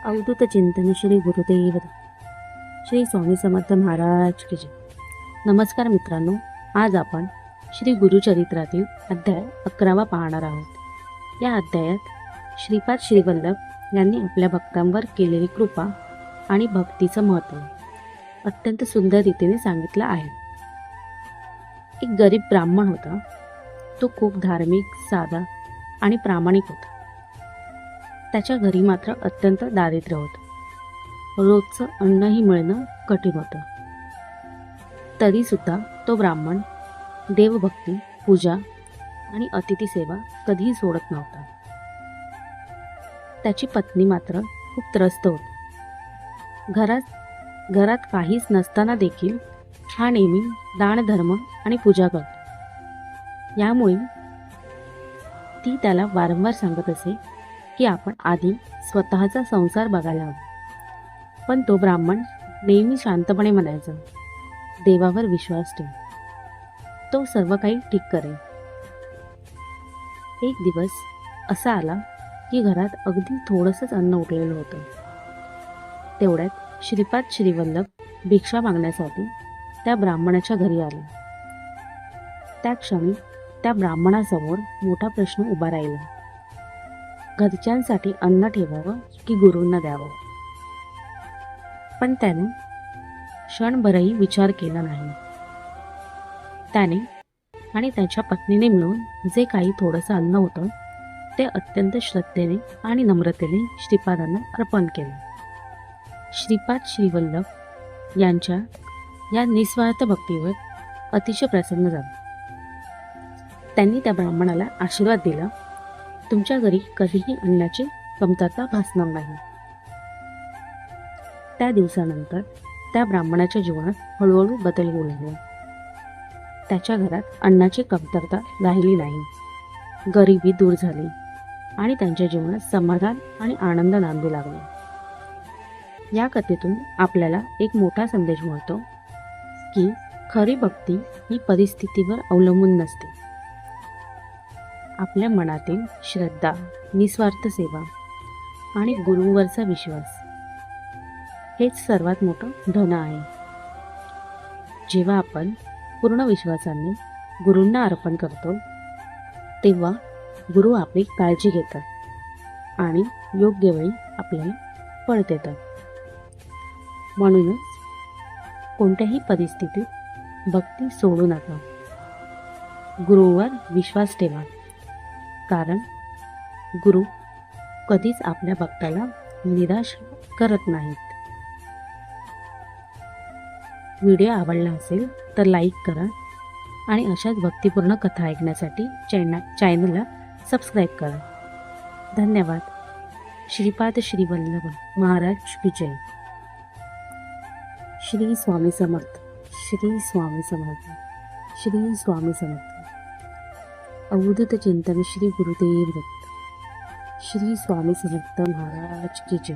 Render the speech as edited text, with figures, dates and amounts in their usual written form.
अवधूत चिंतन श्री गुरुदेव श्री स्वामी समर्थ महाराज की जय. नमस्कार मित्रांनो, आज आपण श्री गुरुचरित्रातील अध्याय 11 पाहणार आहोत. या अध्यायात श्रीपाद श्रीवल्लभ यांनी आपल्या भक्तांवर केलेली कृपा आणि भक्तीचं महत्त्व अत्यंत सुंदर रीतीने सांगितलं आहे. एक गरीब ब्राह्मण होता. तो खूप धार्मिक, साधा आणि प्रामाणिक होता. त्याच्या घरी मात्र अत्यंत दारिद्र्य होतं. रोजचं अन्नही मिळणं कठीण होतं. तरीसुद्धा तो ब्राह्मण देवभक्ती, पूजा आणि अतिथी सेवा कधीही सोडत नव्हता. त्याची पत्नी मात्र खूप त्रस्त होती. घरात काहीच नसताना देखील हा नेहमी दानधर्म आणि पूजा करतो. यामुळे ती त्याला वारंवार सांगत असे की आपण आधी स्वतःचा संसार बघायला हवा. पण तो ब्राह्मण नेहमी शांतपणे म्हणायचा, देवावर विश्वास ठेव, तो सर्व काही ठीक करेल. एक दिवस असा आला की घरात अगदी थोडंसंच अन्न उरलेलं होतं. तेवढ्यात श्रीपाद श्रीवल्लभ भिक्षा मागण्यासाठी त्या ब्राह्मणाच्या घरी आले. त्या क्षणी त्या ब्राह्मणासमोर मोठा प्रश्न उभा राहिला. घरच्यांसाठी अन्न ठेवावं की गुरूंना द्यावं? पण त्याने क्षणभरही विचार केला नाही. त्याने आणि त्याच्या पत्नीने मिळून जे काही थोडंसं अन्न होतं ते अत्यंत श्रद्धेने आणि नम्रतेने श्रीपादांना अर्पण केले. श्रीपाद श्रीवल्लभ यांच्या या निस्वार्थ भक्तीवर अतिशय प्रसन्न झाले. त्यांनी त्या ब्राह्मणाला आशीर्वाद दिला, तुमच्या घरी कधीही अन्नाची कमतरता भासणार नाही. त्या दिवसानंतर त्या ब्राह्मणाच्या जीवनात हळूहळू बदल होऊ लागला. त्याच्या घरात अन्नाची कमतरता राहिली नाही. गरिबी दूर झाली आणि त्यांच्या जीवनात समाधान आणि आनंद नांदू लागला. या कथेतून आपल्याला एक मोठा संदेश मिळतो की खरी भक्ती ही परिस्थितीवर अवलंबून नसते. आपल्या मनातील श्रद्धा, निस्वार्थ सेवा आणि गुरूंवरचा विश्वास हेच सर्वात मोठं धन आहे. जेव्हा आपण पूर्ण विश्वासाने गुरूंना अर्पण करतो तेव्हा गुरु आपली काळजी घेतात आणि योग्य वेळी आपल्याला फळ देतात. म्हणूनच कोणत्याही परिस्थितीत भक्ती सोडू नका. गुरूवर विश्वास ठेवा, कारण गुरु कधीच आपल्या भक्ताला निराश करत नाहीत. व्हिडिओ आवडला असेल तर लाईक करा आणि अशाच भक्तिपूर्ण कथा ऐकण्यासाठी चॅनलला सबस्क्राईब करा. धन्यवाद. श्रीपाद श्रीवल्लभ महाराज की जय. श्री स्वामी समर्थ. श्री स्वामी समर्थ. श्री स्वामी समर्थ. अवधूत चिंतन श्री गुरुदेव दत्त. श्री स्वामी समर्थ महाराज की जय.